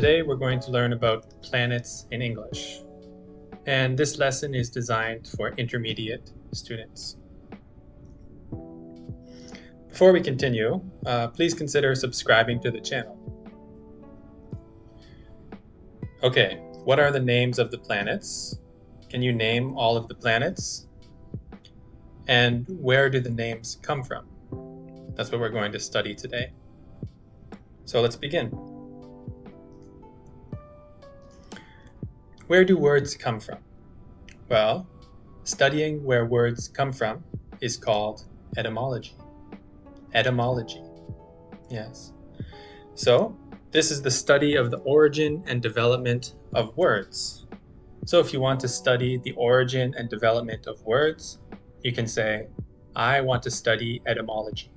Today we're going to learn about planets in English, and this lesson is designed for intermediate students. Before we continue, please consider subscribing to the channel. Okay, what are the names of the planets? Can you name all of the planets? And where do the names come from? That's what we're going to study today. So let's begin. Where do words come from? Well, studying where words come from is called etymology. Etymology, yes. So, this is the study of the origin and development of words. So if you want to study the origin and development of words, you can say, I want to study etymology.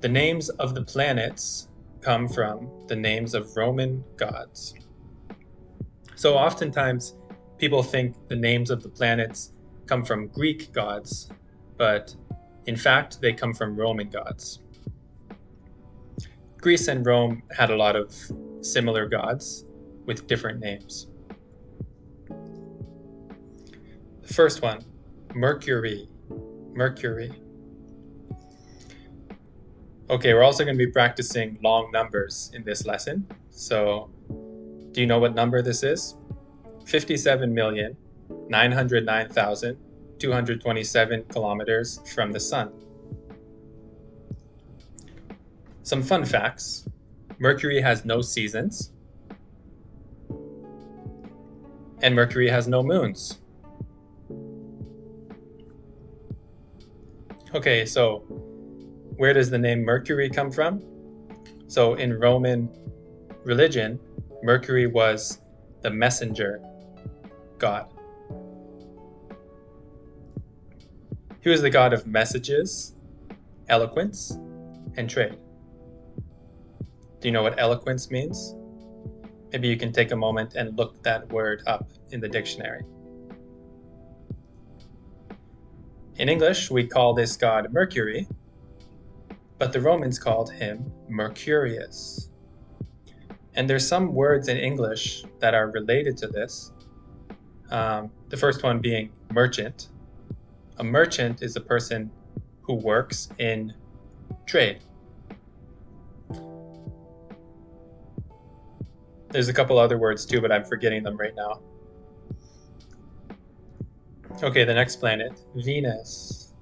The names of the planets come from the names of Roman gods. So oftentimes people think the names of the planets come from Greek gods, but in fact they come from Roman gods. Greece and Rome had a lot of similar gods with different names. The first one, Mercury. Mercury. Okay, we're also going to be practicing long numbers in this lesson. So, do you know what number this is? 57,909,227 kilometers from the sun. Some fun facts. Mercury has no seasons. And Mercury has no moons. Okay, so where does the name Mercury come from? So in Roman religion, Mercury was the messenger god. He was the god of messages, eloquence, and trade. Do you know what eloquence means? Maybe you can take a moment and look that word up in the dictionary. In English, we call this god Mercury, but the Romans called him Mercurius. And there's some words in English that are related to this. The first one being merchant. A merchant is a person who works in trade. There's a couple other words too, but I'm forgetting them right now. Okay, the next planet, Venus.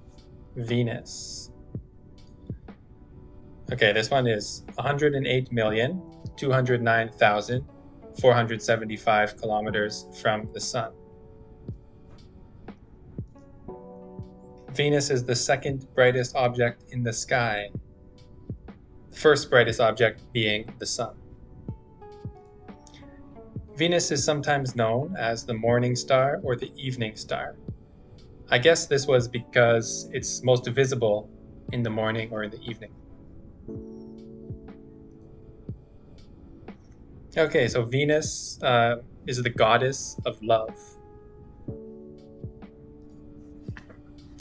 Venus. Okay, this one is 108,209,475 kilometers from the sun. Venus is the second brightest object in the sky, the first brightest object being the sun. Venus is sometimes known as the morning star or the evening star. I guess this was because it's most visible in the morning or in the evening. Okay, so Venus is the goddess of love.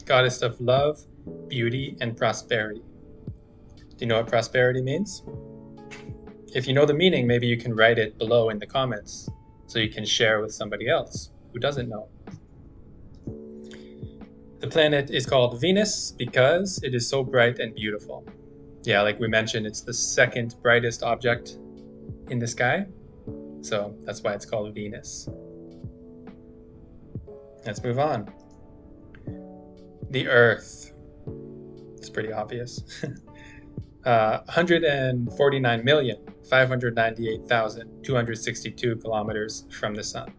Goddess of love, beauty, and prosperity. Do you know what prosperity means? If you know the meaning, maybe you can write it below in the comments so you can share with somebody else who doesn't know. The planet is called Venus because it is so bright and beautiful. Yeah, like we mentioned, it's the second brightest object in the sky, so that's why it's called Venus. Let's move on. The Earth. It's pretty obvious. 149,598,262 kilometers from the sun.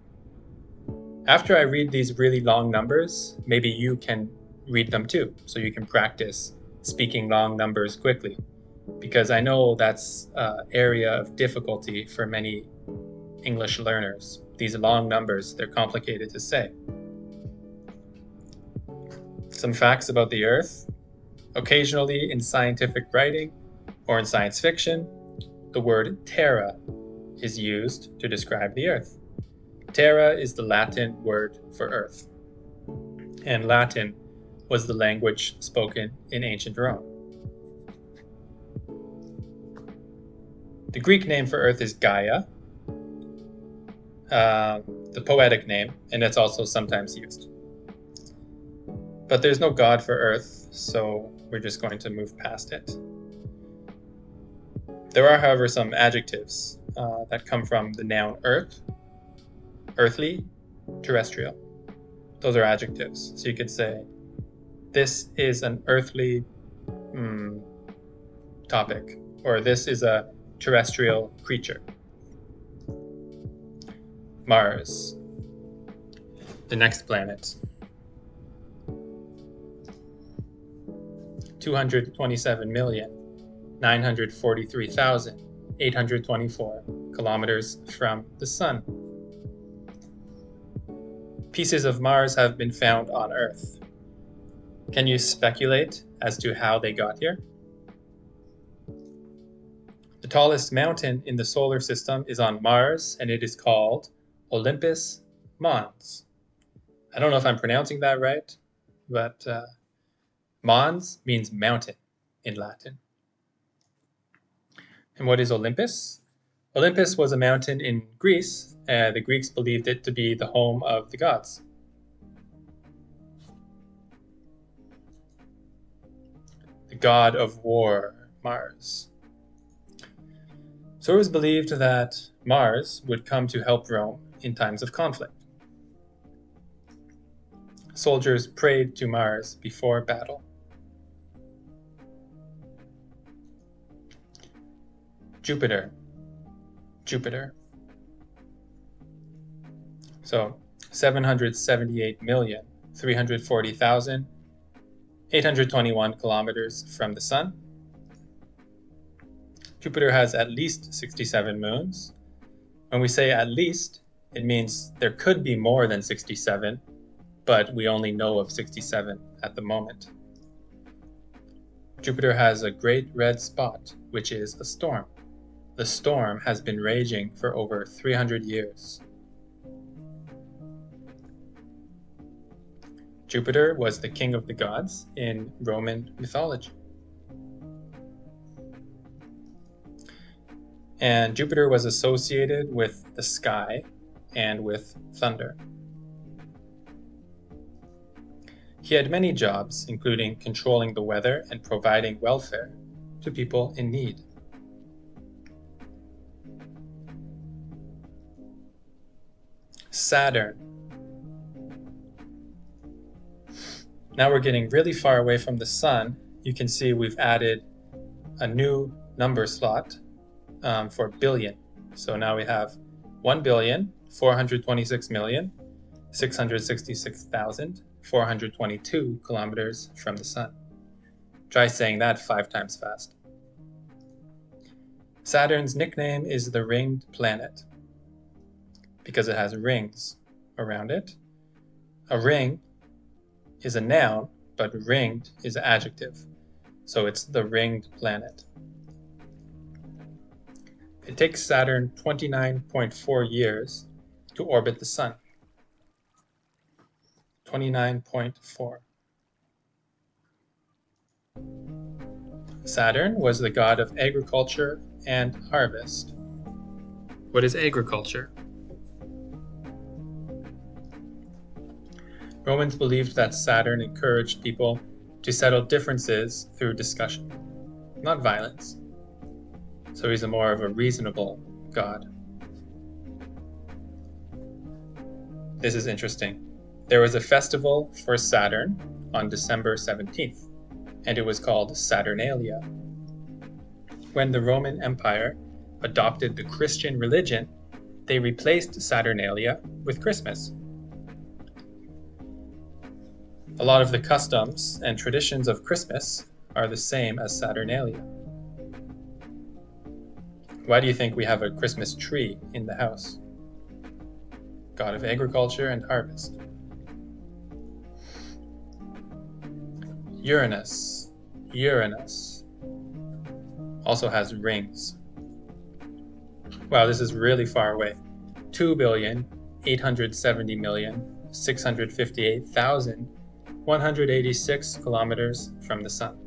After I read these really long numbers, maybe you can read them too, so you can practice speaking long numbers quickly, because I know that's an area of difficulty for many English learners. These long numbers, they're complicated to say. Some facts about the Earth. Occasionally in scientific writing or in science fiction, the word terra is used to describe the Earth. Terra is the Latin word for Earth, and Latin was the language spoken in ancient Rome. The Greek name for Earth is Gaia, the poetic name, and it's also sometimes used. But there's no god for Earth, so we're just going to move past it. There are, however, some adjectives that come from the noun earth, earthly, terrestrial. Those are adjectives. So you could say, this is an earthly topic, or this is a terrestrial creature. Mars, the next planet. 227,943,824 kilometers from the Sun. Pieces of Mars have been found on Earth. Can you speculate as to how they got here? The tallest mountain in the solar system is on Mars, and it is called Olympus Mons. I don't know if I'm pronouncing that right, but Mons means mountain in Latin. And what is Olympus? Olympus was a mountain in Greece. The Greeks believed it to be the home of the gods. The god of war, Mars. So it was believed that Mars would come to help Rome in times of conflict. Soldiers prayed to Mars before battle. Jupiter. So 778,340,821 kilometers from the Sun. Jupiter has at least 67 moons. When we say at least, it means there could be more than 67, but we only know of 67 at the moment. Jupiter has a great red spot, which is a storm. The storm has been raging for over 300 years. Jupiter was the king of the gods in Roman mythology. And Jupiter was associated with the sky and with thunder. He had many jobs, including controlling the weather and providing welfare to people in need. Saturn. Now we're getting really far away from the Sun. You can see we've added a new number slot for billion. So now we have 1,426,666,422 kilometers from the Sun. Try saying that 5 times fast. Saturn's nickname is the ringed planet because it has rings around it. A ring is a noun, but ringed is an adjective. So it's the ringed planet. It takes Saturn 29.4 years to orbit the Sun. 29.4. Saturn was the god of agriculture and harvest. What is agriculture? Romans believed that Saturn encouraged people to settle differences through discussion, not violence. So he's more of a reasonable god. This is interesting. There was a festival for Saturn on December 17th, and it was called Saturnalia. When the Roman Empire adopted the Christian religion, they replaced Saturnalia with Christmas. A lot of the customs and traditions of Christmas are the same as Saturnalia. Why do you think we have a Christmas tree in the house? God of agriculture and harvest. Uranus also has rings. Wow, this is really far away. 2,870,658,186 kilometers from the Sun.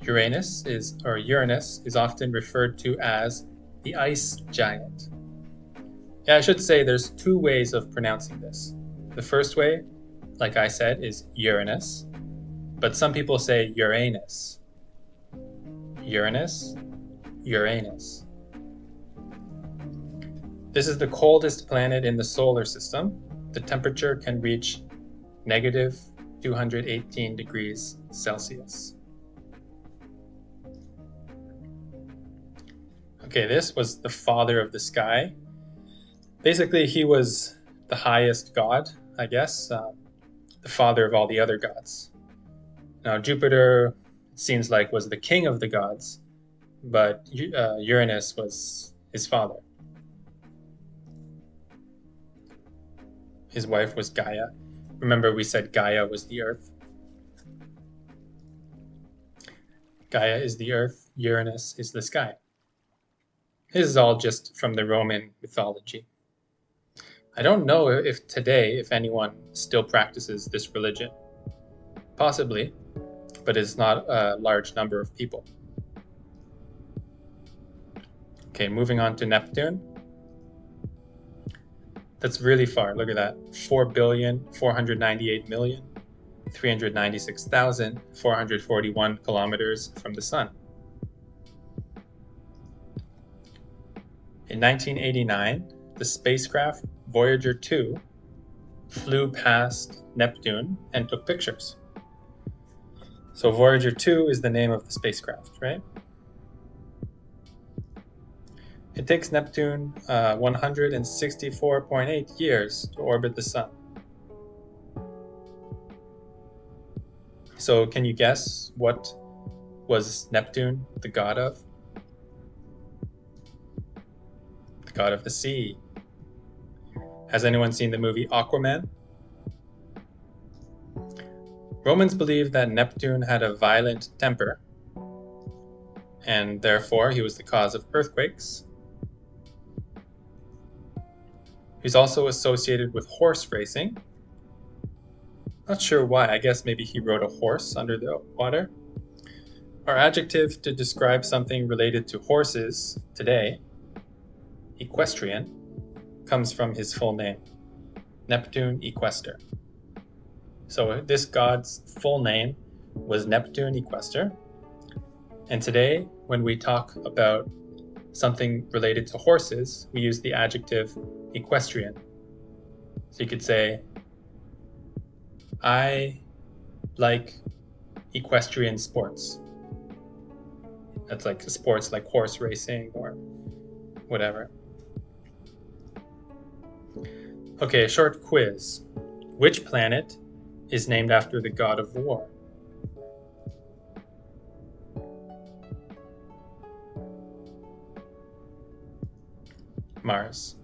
Uranus is often referred to as the ice giant. Yeah, I should say there's two ways of pronouncing this. The first way, like I said, is Uranus, but some people say Uranus. Uranus, Uranus. This is the coldest planet in the solar system. The temperature can reach negative 218 degrees Celsius. Okay, this was the father of the sky. Basically, he was the highest god, I guess, the father of all the other gods. Now, Jupiter, it seems like, was the king of the gods, but Uranus was his father. His wife was Gaia. Remember, we said Gaia was the earth. Gaia is the earth, Uranus is the sky. This is all just from the Roman mythology. I don't know if today, if anyone still practices this religion. Possibly, but it's not a large number of people. Okay, moving on to Neptune. That's really far. Look at that. 4,498,396,441 kilometers from the sun. In 1989, the spacecraft Voyager 2 flew past Neptune and took pictures. So Voyager 2 is the name of the spacecraft, right? It takes Neptune 164.8 years to orbit the sun. So can you guess what was Neptune the god of? The god of the sea. Has anyone seen the movie Aquaman? Romans believed that Neptune had a violent temper, and therefore he was the cause of earthquakes. He's also associated with horse racing. Not sure why. I guess maybe he rode a horse under the water. Our adjective to describe something related to horses today, equestrian, comes from his full name, Neptune Equester. So this god's full name was Neptune Equester. And today, when we talk about something related to horses, we use the adjective equestrian. So you could say, I like equestrian sports. That's like sports like horse racing or whatever. Okay, a short quiz. Which planet is named after the god of war? Mars.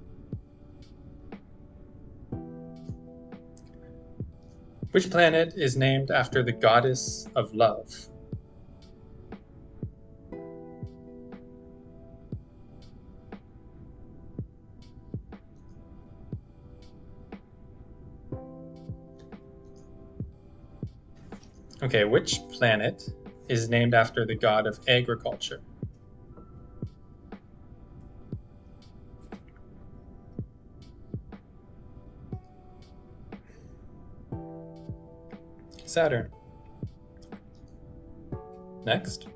Which planet is named after the goddess of love? Okay, which planet is named after the god of agriculture? Saturn. Next,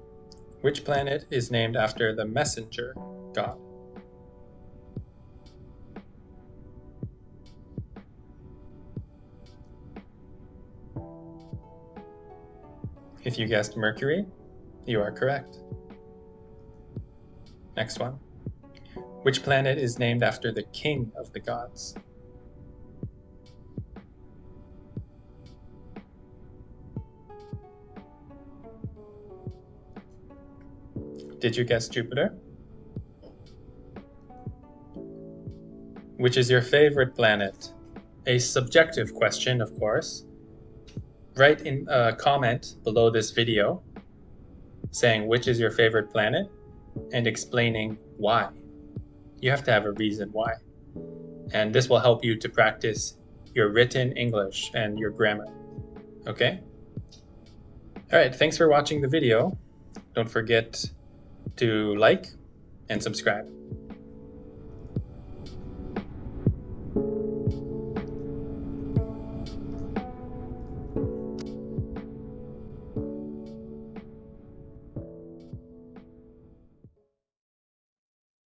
which planet is named after the messenger god? If you guessed Mercury, you are correct. Next one. Which planet is named after the king of the gods? Did you guess Jupiter? Which is your favorite planet? A subjective question, of course. Write in a comment below this video saying which is your favorite planet and explaining why. You have to have a reason why. And this will help you to practice your written English and your grammar. Okay? All right, thanks for watching the video. don't forget to like and subscribe.